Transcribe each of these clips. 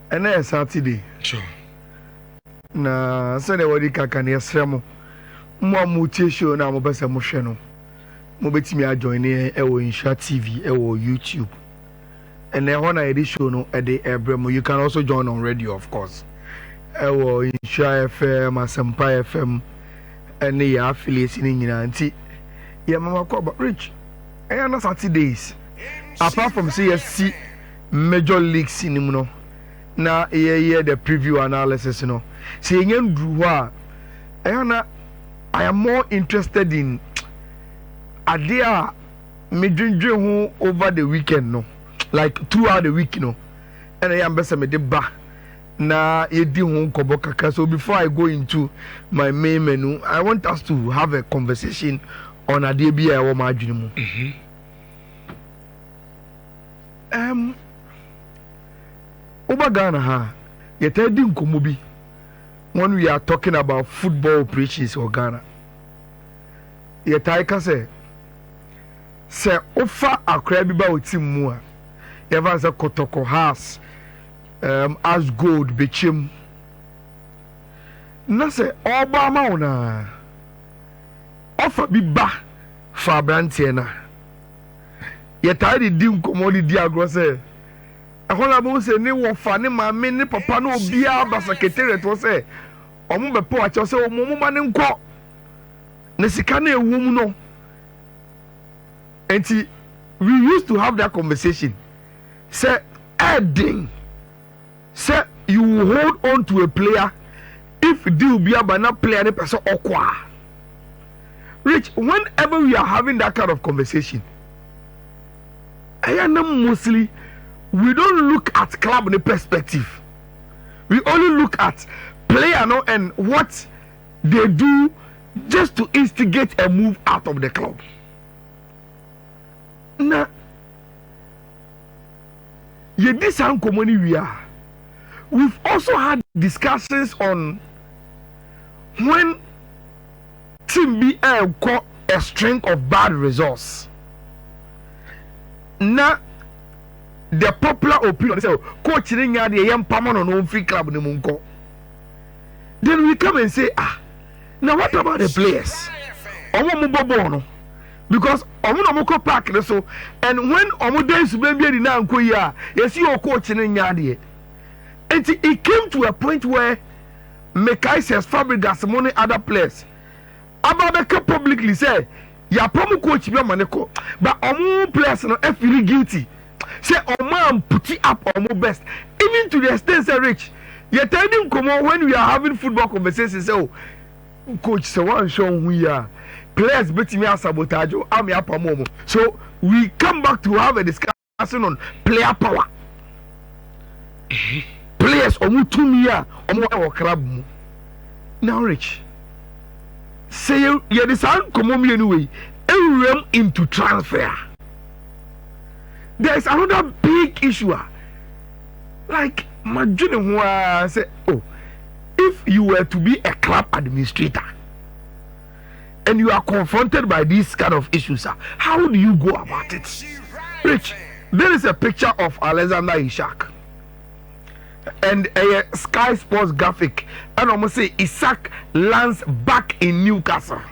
And then Saturday. Sure. Na Sunday wadi kaka ne yesremo. Mo mutie show na mo besa mo hwe no. Mo betimi a join e wo Nhyira TV e wo YouTube. And then when I edit show no e dey ebremo. You can also join on radio of course. E wo Nhyira FM, Asempa FM and the affiliates ni nyina nti. Yeah, mama call but rich. I know Saturdays. Apart from CSC major leagues in no. Na the preview analysis no. See I am more interested in idea me dream over the weekend no. Like throughout the week no. And I am best me de ba na yedi ho kobo kaka. So before I go into my main menu, I want us to have a conversation on idea bi I want my dream. Over Ghana ha yetedi nkomo bi when we are talking about football operations in Ghana. Yetai ka say ofa akra bi ba otim mu a yeva say Kotoko has as gold bechem na say oba ma una ofa bi ba fa brantie na yetai di nkomo di agro say ahola bo se ni wo fa ni ma me ni papa no obia ba secretariat wo se omo be po acho se omo ma ni nko ne sika na ewu mu no enti we used to have that conversation say adding say you hold on to a player if deal be about na player ni person okwa rich whenever we are having that kind of conversation I am mostly we don't look at club in the perspective. We only look at player no and what they do just to instigate a move out of the club. Now, this we are. We've also had discussions on when team be got a string of bad results. Now, the popular opinion say coach nya de yem pamano no free club ni munko. Then we come and say now what about the players omo mo bobo no because omo no mo ko park so and when omo dance be di na nko yi a you see your coach nya de and it came to a point where Mekaises Fabregas money other players ababeka publicly say ya promo coach be maneko but omo players no feel guilty. Say man put it up on my best even to the extent say rich you're telling come on when we are having football conversations say coach say one show who we are players beating me sabotage am ya pamomo so we come back to have a discussion on player power players omu tumia omu e club now rich say you the sound come on me anyway everyone into transfer. There's another big issue. Like, imagine who I say, if you were to be a club administrator and you are confronted by these kind of issues, how do you go about it? Rich, there is a picture of Alexander Isak and a Sky Sports graphic, and I'm going to say Isak lands back in Newcastle.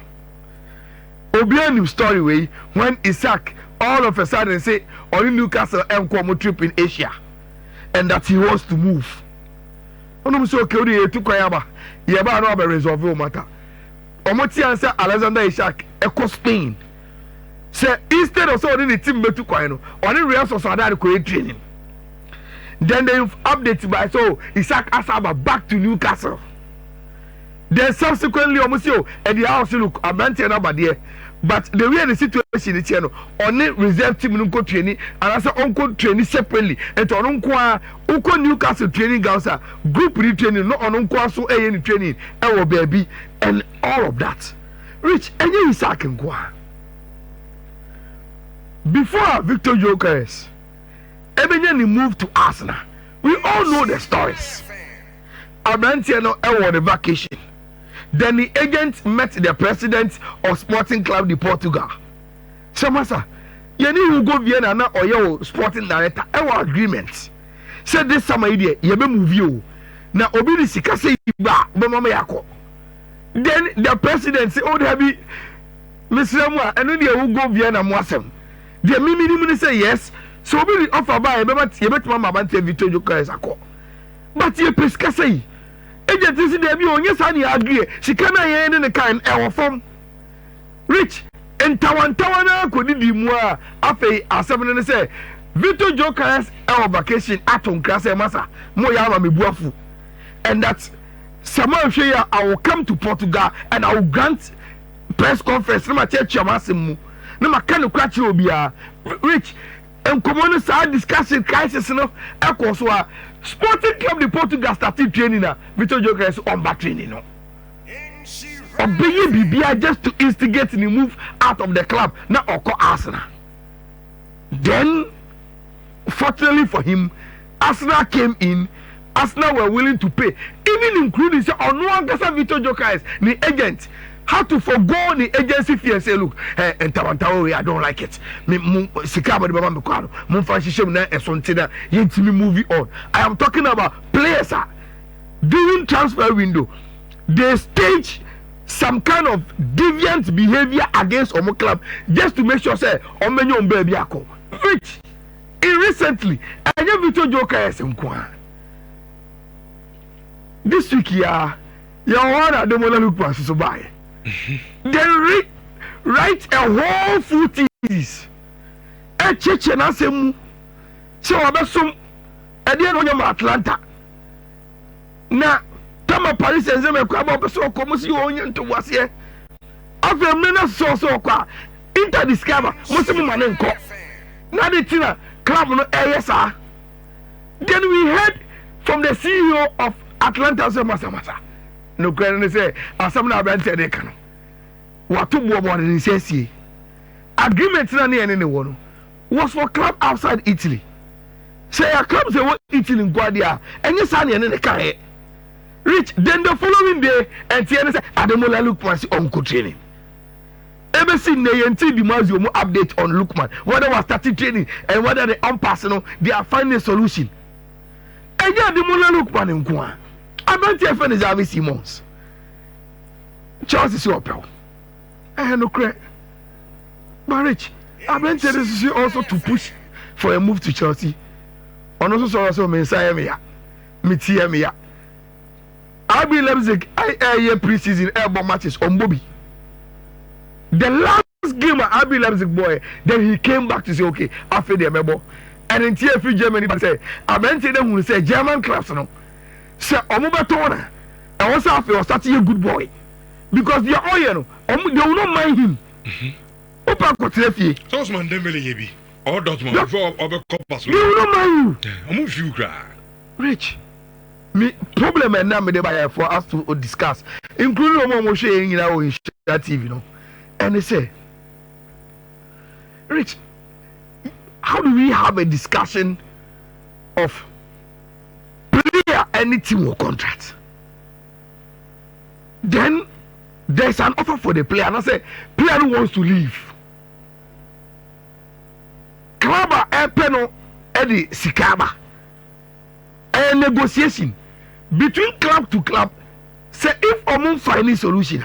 Obian new story way when Isak all of a sudden say only Newcastle and come trip in Asia and that he wants to move. Ono so okay we to kwayaba ye ba no be resolve matter. Omoti answer Alexander Isak e Spain. Say instead of so the team betu kway no only Real Sociedad ko training. Then they update by so Isak Asaba back to Newcastle. Then subsequently almost at the house look abante na there. But the way the situation is here, only reserve team no training, and as on training separately. And on unko Newcastle training grounds group training, no on so any training, our baby, and all of that. Rich, any Isak and go. Before Victor Jokers, Ebony moved to Arsenal. We all know the stories. Abrantia no on the vacation. Then the agent met the president of Sporting Club de Portugal. So, Massa, you need to go Vienna or your sporting director. Our agreement. said this summer idea ye be move you na obi ni sika say ba be mama yakọ then the president say oh there be Mr. Moa eno dey wo go via na mo asem the mimi say yes so obi offer ba ye bet mama ban Vito Jokeres akọ but ye pesika say agent say there be onye sa na agree sika na ye ne kan e wo fom rich entawantawana ko di mu a afei asem ne say Vito Jokeres on vacation at on class massa mo ya ma mebuafu and that Samuel Shea I will come to Portugal and I will grant press conference na ma church amasem na ma kan kwa kire obia rich and common side discussion crisis no e so a Sporting Club de Portugal started training na Vito Jokeres on back training no obeye bibia just to instigate the move out of the club na oko Arsenal then fortunately for him, Arsenal came in. Arsenal were willing to pay, even including say, "Oh no, Vito Jokeres, the agent had to forgo the agency fee and say, look, and I don't like it. Sikaba the Baba Mukano, Munfashishim na esontina, yetimi movie on." I am talking about players during transfer window. They stage some kind of deviant behavior against Omo club just to make sure say Omenyo Mbebi ako. Which recently, I have Vito Jokeres nkwa. This week, you want to do look past so by. Then write a whole footies. A church and asem. So about some. I didn't know Atlanta. Now, Tama Paris and Zeme Kwaba so come see you to was here. After many so kwa inter discover Muslim manenko. Now the tina. Club no ASR. Then we heard from the CEO of Atlanta say Masa. No credit say asamna abante de kan. Watu bo ni say agreement na ne ne wo was for club outside Italy. Say a club say what Italy in Guardia and you say ne kan rich then the following day and say Ademola Lookman si on training. Ever seen the Dimazio update on Lookman, whether was starting training and whether the unpersonal, they are finding a solution. And yeah, the Mula Lookman in Kwa. I bet your friend is Avi Simons. Charles is your pal. I have no credit. But Rich, I bet this is also to push for a move to Chelsea. On also saw Messiah Mia, Mitia Mia. I be Leipzig, I air preseason airborne matches on Bobby. The last game at RB Leipzig boy, then he came back to say, okay, after the member. And in TFC Germany, they say, I meant to them who say German clubs, no. Say, Omuba Tona. And also after was such a good boy. Because they are all, you know, they will not mind him. Opa Kotrefi. So, man, Dembele Yebi. Or Dortmund before Ober Copas. They will not mind you. I'm a few cry. Rich. Me problem and now me dey for us to discuss, including Omo Moshe in our TV, you know. And they say, Rich, how do we have a discussion of player any team or contract? Then there's an offer for the player, and I say, player who wants to leave. Klaba Epeno Eddie Sikaba. A negotiation between club to club. Say if Omo find a solution.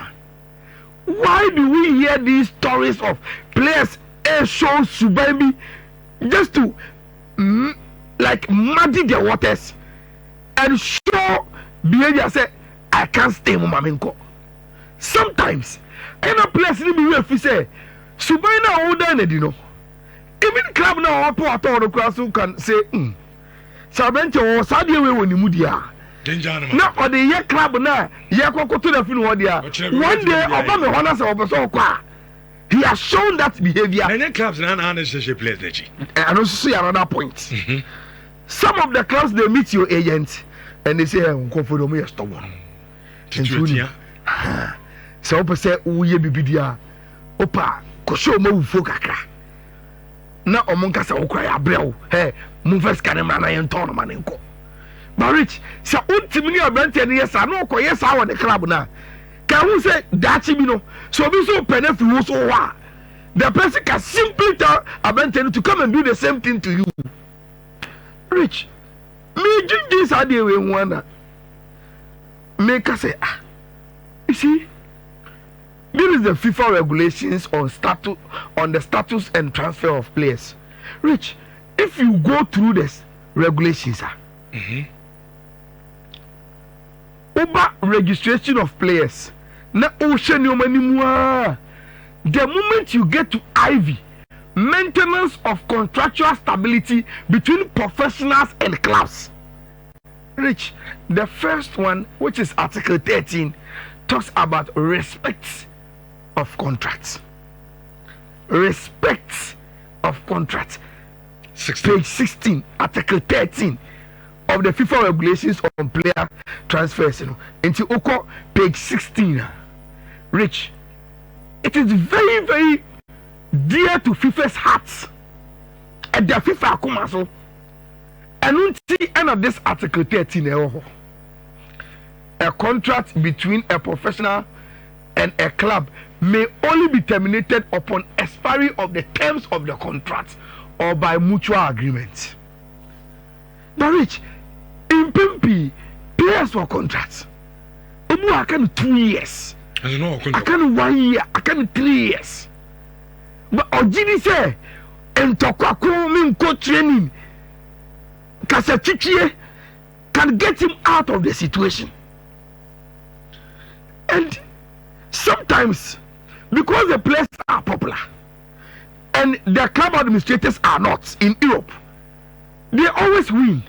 Why do we hear these stories of players show Subaimi just to like muddy their waters and show behavior? Say I can't stay with Maminko. Sometimes in a place in the if you say Subaina older you know. Even club now up at all the class who can say Sabento or Sadia when you mudia. Now, or the year club now, Yakoko to the film. One day, Obama Honors of Soka. He has shown that behavior. Many clubs now unnecessary players. And also see another point. Some of the clubs they meet your agent and they say, I'm comfortable with stubborn. So, Opa say, Uye Bibidia, Opa, Kosho Mo Fokaka. Now, Omonkasa Okaya Abreu, hey, Movers Canamana and Tonamanenko. But Rich, so ultimately a brand yes, I know, yes, I want the club now. Can we say that you know? So we so penalty was over. The person can simply tell a brand to come and do the same thing to you. Rich, Me this idea we wanna make us say you see, this is the FIFA regulations on the status and transfer of players. Rich, if you go through this regulations, over registration of players, na ocean your money. The moment you get to Ivy, maintenance of contractual stability between professionals and clubs. Rich, the first one, which is Article 13, talks about respect of contracts. Respect of contracts. 16. Page 16, Article 13 of the FIFA regulations on player transfers. Into Oko, page 16. Rich, it is very, very dear to FIFA's hearts. At the FIFA Kumaso. And until end of this Article 13, a contract between a professional and a club may only be terminated upon expiry of the terms of the contract or by mutual agreement. But Rich, in Pimpi, players for contracts. I can 2 years. I can 1 year. I can 3 years. But Ojini say, and Tokako min co training, Kasachichie can get him out of the situation. And sometimes, because the players are popular and the club administrators are not in Europe, they always win.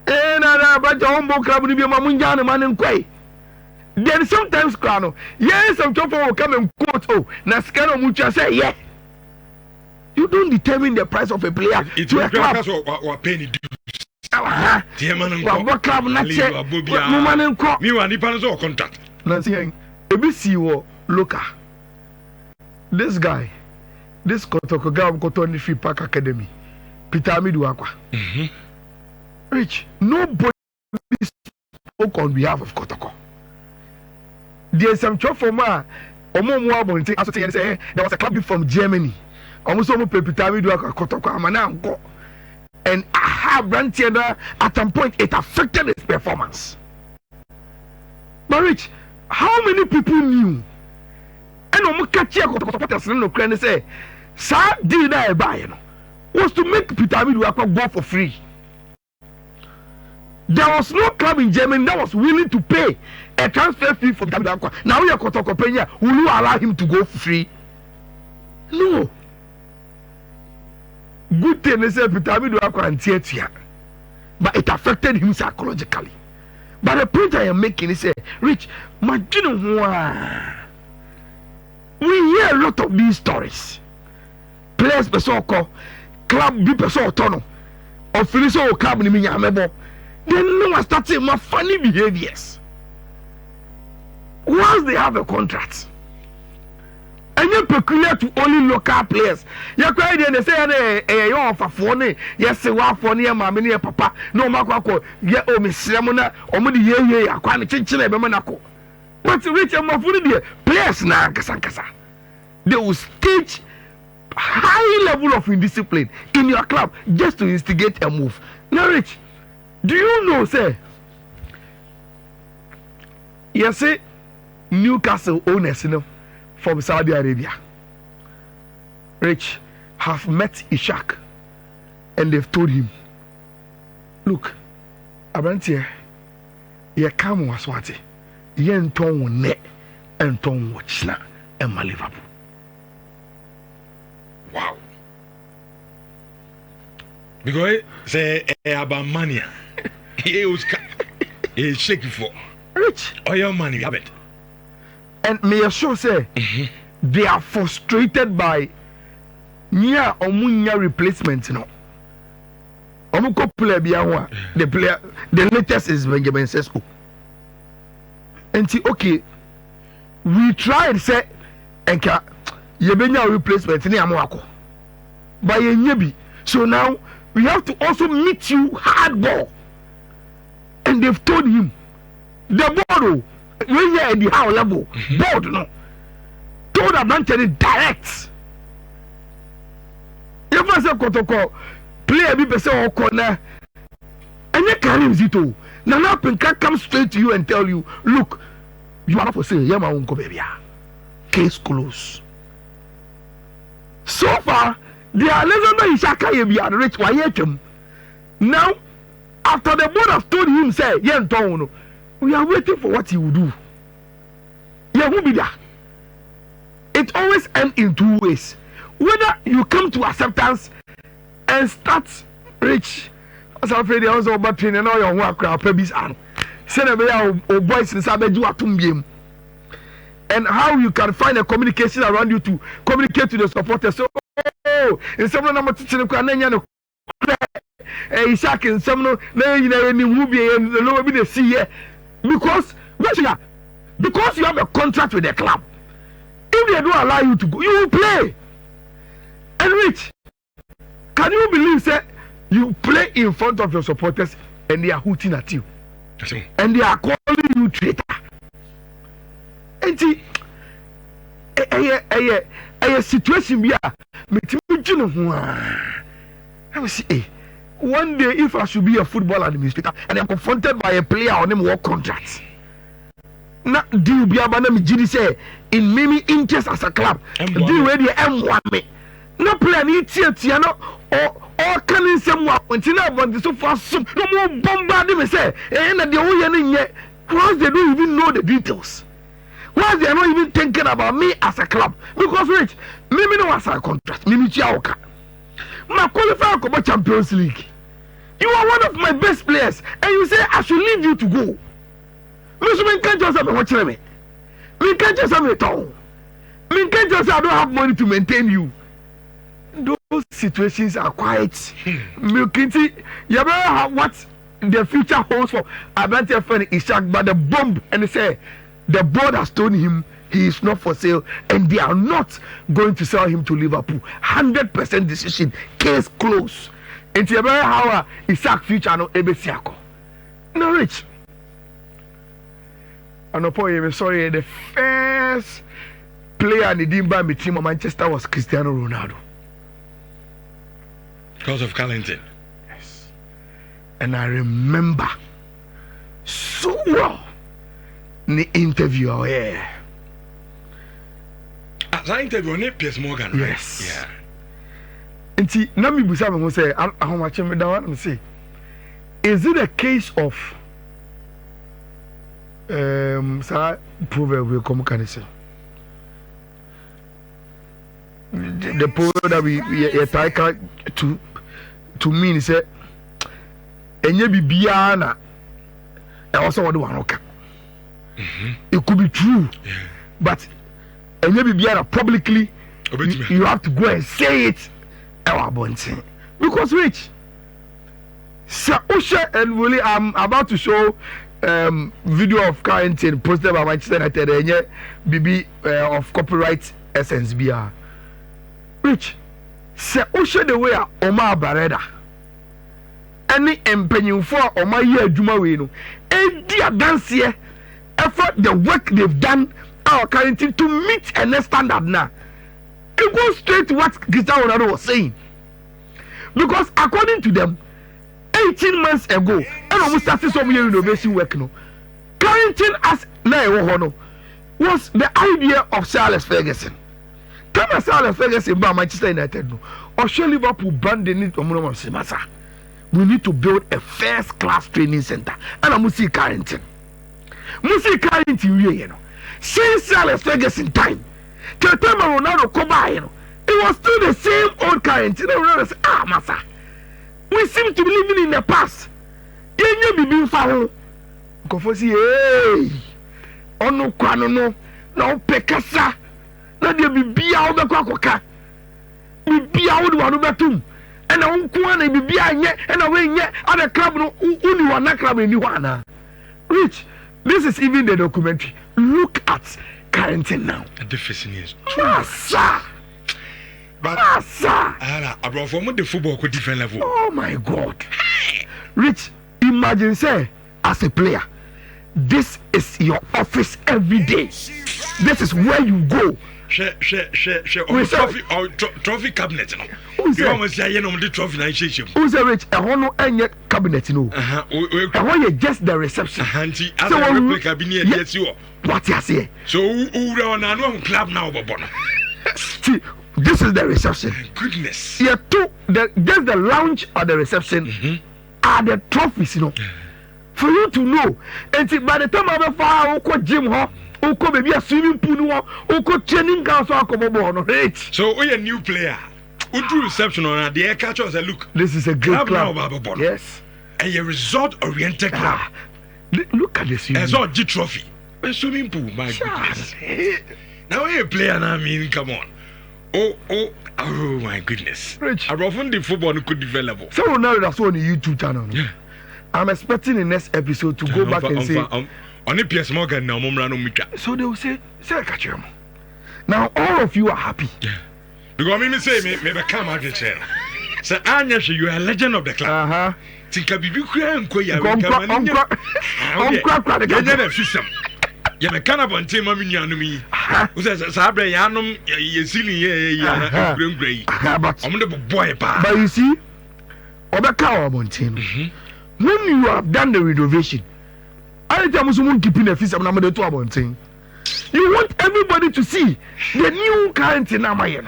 Then sometimes, yes, some people will come and quote, oh, Naskano Mucha say, yeah. You don't determine the price of a player. It's a club. Or penny dues. What club not check? Me one depends on contract. Nancy, ABC local. This guy, this Kotoko Free Park Academy, Peter Miduakwa. Rich, nobody spoke on behalf of Kotoko. There's some job for ma. There was a club from Germany. Almost Peter Miduakwa Kotoko Amananko. And I have Brantiana at some point it affected his performance. But Rich, how many people knew? And Kotoko say, sir, did I buy was to make Peter Miduakwa go for free. There was no club in Germany that was willing to pay a transfer fee for Peter Miduakwa. Now we are Kotoko Penya, will you allow him to go for free? No. Good thing they said Peter Miduakwa and Tietia, but it affected him psychologically. But the point I am making is, Rich, imagine we hear a lot of these stories. Players person call club be person autono, or Feliso club ni minyamebo. Then no one starts saying my funny behaviors. Once they have a contract. And you're peculiar to only local players. You're crying and they say, you're off a phone. Yes, you are for near my mini papa. No, Marco, yeah, oh, Miss Ramona, or Mudi, yeah, I can't change Bemanako. But to reach a Mafuni, players now, Kasakasa. They will stage high level of indiscipline in your club just to instigate a move. Now, Rich, do you know, say, yes, say, Newcastle owners, you know, from Saudi Arabia, Rich, have met Ishak and they've told him, look, Abrantier, ye come waswati, ye nton ne nton wachna and Liverpool. Wow. Because say about money, he was shaking for Rich. All your money, you have it. And may I sure say they are frustrated by near omunya replacement, you know. Omuko player biawa, the latest is Benjamin Sesko. And see, okay, we tried say enka yebenya replacement ni amwako. By a nyebi. So now we have to also meet you hardball. And they've told him the ball when you're at the high level, board no. Told Abrantier direct. You ever say Kotoko play a bit person or corner, Enye Karim Zito. Nana Pinka comes straight to you and tell you, look, you are not for sale. Yama won't go baby. Case closed. So far, the Alexander Ishaka Yebi are rich. Why yet him? Now, after the board has told him, say, we are waiting for what he will do. Yeah, who be there? It always ends in two ways. Whether you come to acceptance and start rich. As I'm afraid, also about training all your work, babies and send a boys in Sabeju Atumbiem. And how you can find a communication around you to communicate to the supporters. So, in some number teaching a Isaac and some no movie and the lower be the sea because you have a contract with the club. If they don't allow you to go, you will play. And Rich, can you believe that you play in front of your supporters and they are hooting at you? And they are calling you traitor. And see, a situation be a I will say, one day if I should be a football administrator and I'm confronted by a player on him work contracts. Now, do you be a banana me say in many interest as a club? Do you ready M1 me? No player need Tiano or can someone until I want to so fast no more bombard me say and the only yet once they don't even know the details. Once they are not even thinking about me as a club. Because Rich, maybe no as a contract, maybe Chiaoka. My qualifier for Champions League. You are one of my best players, and you say I should leave you to go. Mr. Can't just have a watch me. Me can't just have a town. Me can't just I don't have money to maintain you. Those situations are quite milky. You better have what the future holds for Abante friend Ishak, but the bomb and they say the board has told him he is not for sale and they are not going to sell him to Liverpool. 100% decision, case closed. And you better have Ishak future no Ebesiako. No Rich. And I'm sorry, the first player in the Dimba my team of Manchester was Cristiano Ronaldo. Because of Carlington. Yes. And I remember so well the interview. Yeah. That interview on Piers Morgan, right? Yes. Yeah. And see, now me busa me say, how much me down? Me say, is it a case of sir proverb will come can say the proverb that we try to mean say enye bibia na e also what do anoka. It could be true, yeah. But enye bibia na publicly you have to go and say it because Rich Sir Usha and Willie, I'm about to show video of Carrington posted by Manchester United enye BB of copyright essence bia. Rich Sir Usha the way Omar Barreda any empenyufo Omar ye adwuma we no e dia dance here effort the work they've done our Carrington to meet a standard now. It goes straight to what Cristiano Ronaldo was saying. Because according to them, 18 months ago, and almost started some year innovation work no. Carrington as no was the idea of Sir Alex Ferguson. Come Sir Alex Ferguson by Manchester United no. Or show Liverpool branding it Simasa. We need to build a first class training center. And I'm see Carrington. Musi Carrington you know. Since Sir Alex Ferguson time. Till the time Ronaldo come by, you know, it was still the same old Carrington. Ronaldo said, Massa, we seem to be living in the past. You be being found. Go for see, hey, no kwano no, no pekasa, na de be out the quacoca. We be out one over two, and I won't go on and be yet, and away yet, other club no, only one club in Yuana. Rich, this is even the documentary. Look at Carrington now. The difference is Massa. But Massa. About from the football could different level. Oh my God. Rich, imagine say as a player, this is your office every day. This is where you go. Share trophy cabinet. Oh You almost say you know the trophy na sheshim. Who say Rich? A hono enye cabinet no. A just the reception. Auntie, as a replica be near yes you. What you say? So who on a club now, Bobono? See, this is the reception. Goodness. Yeah, just the lounge or the reception are the trophies, you know. For you to know. And by the time I have a gym, who could be a swimming pool, who could training council, rich. So we a new player. Who do reception on the air catcher as a look. This is a good club. Now, yes. And a resort-oriented club. Look at this. As all G trophy. A swimming pool, my goodness. Now we a player, I mean, come on. Oh my goodness. Rich. I often the football could develop. So now that's on the YouTube channel. Yeah. I'm expecting the next episode to go back and say on the PS Morgan now, so they will say catch him. Now all of you are happy. Yeah. Because me say me come out the chair. So Anya, you are a legend of the club. Think I be crying yeah, the kind of one team, I'm in me. Who says, Sabre Yanum, you're silly, gray. But I'm the boy, but you see, Obaka on team. When you have done the renovation, I tell you, someone keeping a feast of number 2 about thing. You want everybody to see the new current in Amayan.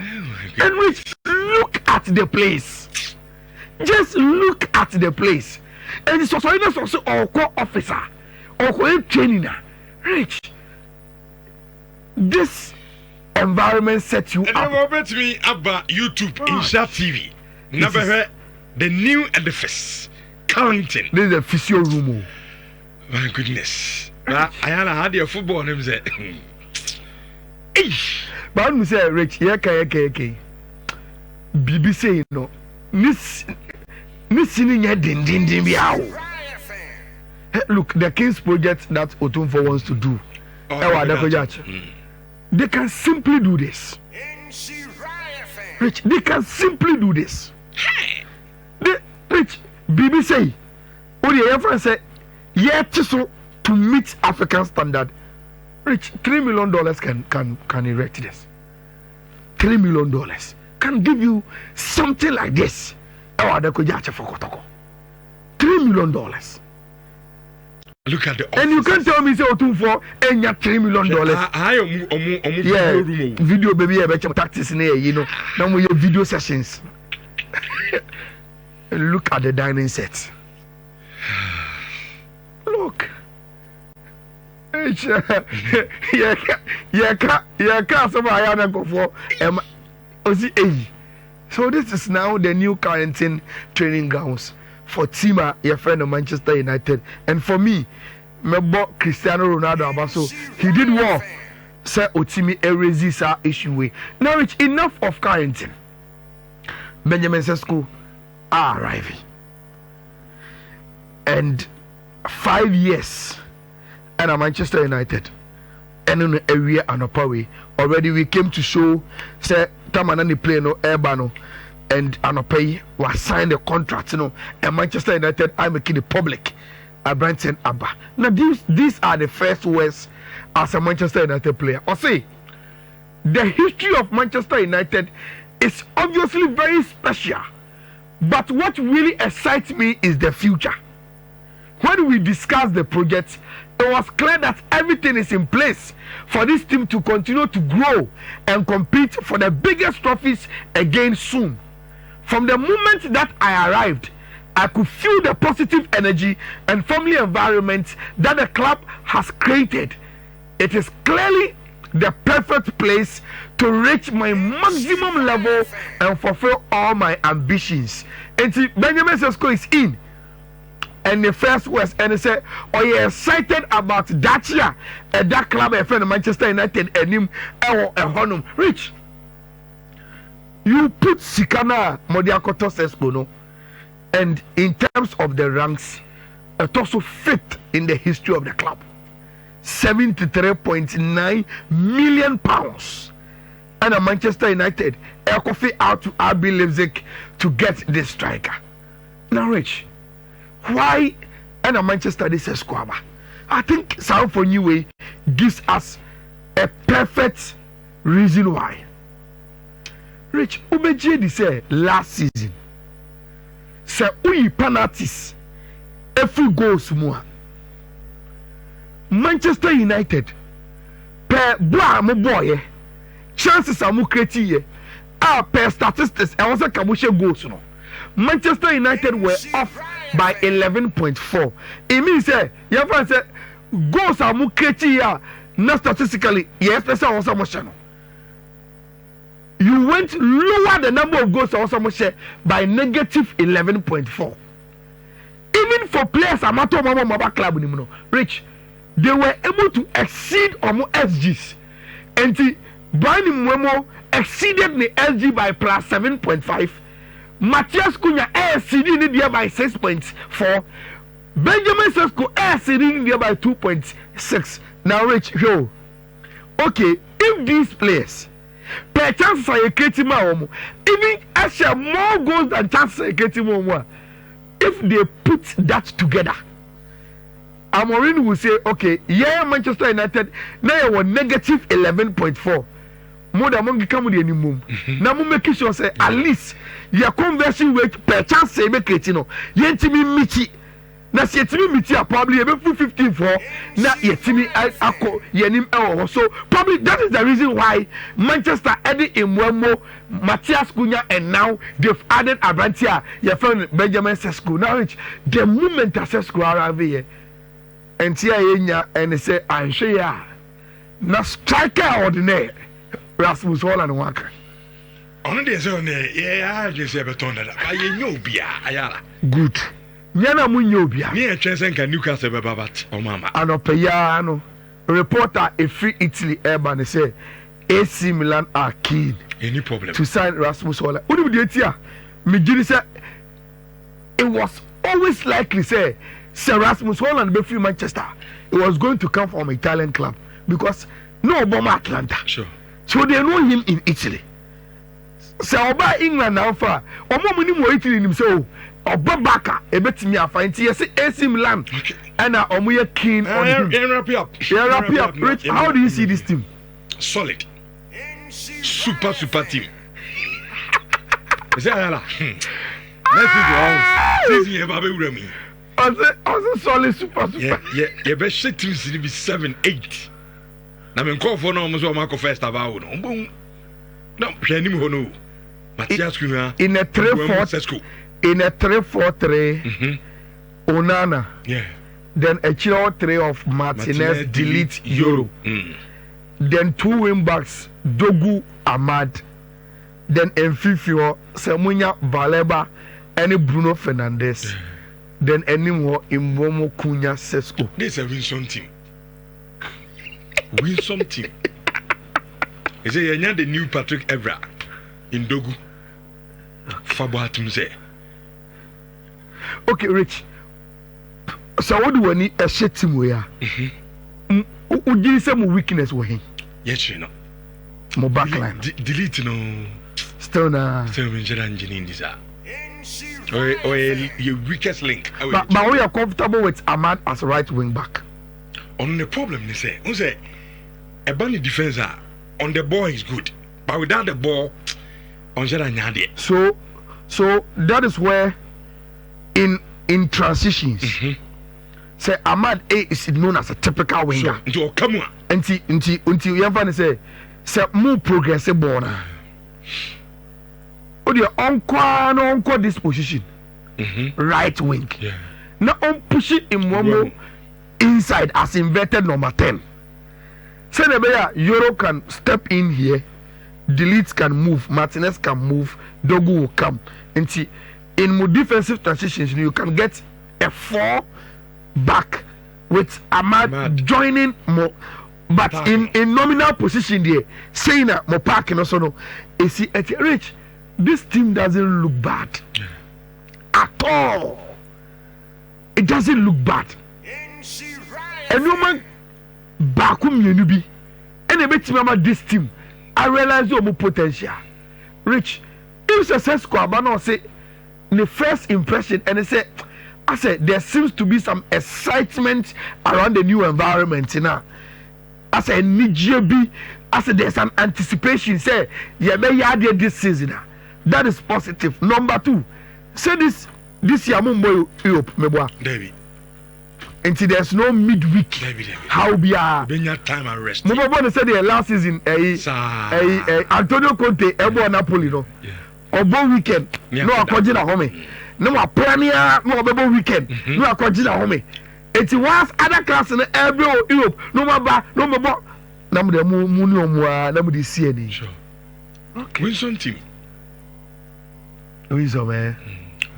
And which look at the place. Just look at the place. And it's also our core officer or training. Rich, this environment sets you up. And over to me about YouTube, Nhyira TV. Never heard the new edifice, Carrington. This is a physio room. My goodness. Ayala had your football name said. But I'm saying, Rich, okay. BBC, no. This singing head din biao. Look, the King's project that Otunfo wants to do, they can simply do this. Rich, they can simply do this. Rich, BBC, your friend said, yeah, to meet African standard. Rich, $3 million can erect this. $3 million can give you something like this. $3 million. Look at the office. And you can't tell me say Otunfo and $3 million. Yeah, video baby, I bet you tactics in here, you know. Now we have video sessions. Look at the dining set. Look. So this is now the new Carrington training grounds for Tima, your friend of Manchester United, and for me, my boy Cristiano Ronaldo Abaso, he did well. Say Otimi Erezisa issue. Now it's enough of Carrington. Benjamin Sesko are arriving, and 5 years, and a Manchester United, and in the area and a power. Already we came to show. Say Tamanani play no Airbano. And Anope was signed a contract, and Manchester United are making it public. Branson Abba. Now these are the first words as a Manchester United player. Or say the history of Manchester United is obviously very special. But what really excites me is the future. When we discussed the project, it was clear that everything is in place for this team to continue to grow and compete for the biggest trophies again soon. From the moment that I arrived, I could feel the positive energy and family environment that the club has created. It is clearly the perfect place to reach my maximum level and fulfill all my ambitions. And see, Benjamin Sesko is in. And the first was, and he said, "Oh, you're excited about that year at that club, a friend of Manchester United, and him, Honum, Rich. You put Sikana Modiakoto Sesko, and in terms of the ranks, it also fifth in the history of the club. £73.9 million. And a Manchester United, Kofi out to RB Leipzig to get this striker. Now, Rich, why and a Manchester this Squaba? I think Sound for New Way gives us a perfect reason why. Rich, Ubeji di say last season. Say uyi penalties every goals more. Manchester United per boy chances are more creative per statistics and also kabushe goals no. Manchester United were off by 11.4. It means say your friend say goals are more creative not statistically yes person also more channel. You went lower the number of goals also more by negative 11.4. Even for players amateur mama club ni no Rich, they were able to exceed omo SGs. And the Brian Mwemo exceeded the SG by plus 7.5. Matthias Cunha exceeded it by 6.4. Benjamin Sesko exceeded it by 2.6. Now, Rich, yo, okay, if these players, per chances are creating more, even actually more goals than chances are creating more, if they put that together, Amorim will say, okay, yeah, Manchester United now you negative 11.4. More than money come with any move. Now we make sure say at least your conversion rate per chance say make it no. Yentimi miti. Na si yentimi miti are probably about 15 for. Na yentimi ako yenim ewo. So probably that is the reason why Manchester added in Mwemo, Matthias Cunha, and now they've added Abrantia. Your friend Benjamin Sesko. Now the moment that Sesko arrive here. And here and say I share na striker ordinary Rasmus Holland Waka. On the zone, yeah, I just ever turned that. I know Bia, Ayala. Good. Yana Munyobia. Near Chesenka Newcastle Babat, or Mama. Anopeyano. Reporter a free Italy urban say AC Milan are keen. Any problem to sign Rasmus Holland. What do you hear? Mijiri said it was always likely say Sir Rasmus Holland be free Manchester. It was going to come from an Italian club because no Obama Atlanta. Sure. So they know him in Italy. So Oba England now far. Omo muni mo Italy nim so Oba Baka e betimi afa nti yes AC Milan. And omo ye keen on him. Wrap up. Rich, how do you see this team? Solid. Super team. Is that Ayala? Let's do it. Baby Remy. Also solid super. Yeah, best shit teams to be 7-8. Na men call for no almost what Marco first about no. No, him no. Matthias Cunha in a 3-4 in a 3-4-3. Onana. Yeah. Then a 3 of Martinez delete Euro. Then 2 wing backs Dogu Ahmad. Then Mfifio Semunya Baleba and Bruno Fernandes. Then any more in Momo Cunha Sesko. This is a Winsome team. Winsome team. Is it the new Patrick Evra in Dogu? Fabatum. Okay, Rich. So what do we need a shit team we are? Would you say more weakness with him? Yes, you know. More backline. Delete no. Still na. Still in this. Or your weakest link. But we are comfortable with Ahmad as right wing back. On the problem, they say, a bunny defender on the ball is good, but without the ball, on so that is where in transitions, say Ahmad is known as a typical winger. So, come on. Until you have say more progressive ball now. Oh, the encore this position, right wing. Yeah. Now on push it in one more inside as inverted number 10. Say the Euro can step in here, Delete can move, Martinez can move, Dogu will come. And see, in more defensive transitions, you can get a 4 back with Ahmad joining more. But in nominal position there, saying that more parking also no, you see at Rich, this team doesn't look bad at all. It doesn't look bad. And no man bakum yenubi. And a bit about this team. I realize your potential. Rich, if success Kwabano say the first impression and they say, I said there seems to be some excitement around the new environment now. I said Nhyira I said there's an anticipation. Say, yeah, be this season. That is positive. Number 2, say this year Mumbo Europe, meboa. David. Until there's no midweek. David. How be a time and rest. Mumbo said the last season, Antonio Conte, Ebo Napoli, no. Obo weekend, no akojina home. No a premier, no Obo weekend, no akojina home. It was other class in every Europe, no maba, no mabo. Namu de muni omwa, namu de sieni. Sure. Okay. Win some team. Win some,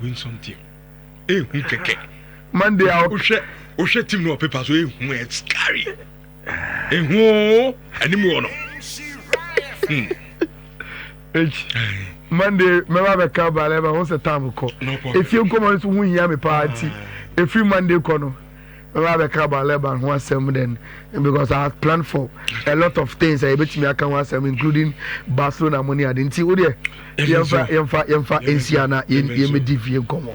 Win some team. Keke. Monday out. Oshe team no paper so it's scary. Anymore no. Monday, me wa be ka ba le ba won se time ko. If you come on so hu hia me party. If you Monday ko no. Me wa be ka ba le ba ho asem then because I had planned for a lot of things. I bet me aka one asem including Barcelona money and nti wo de yemfa ensia na yemedi fie komo.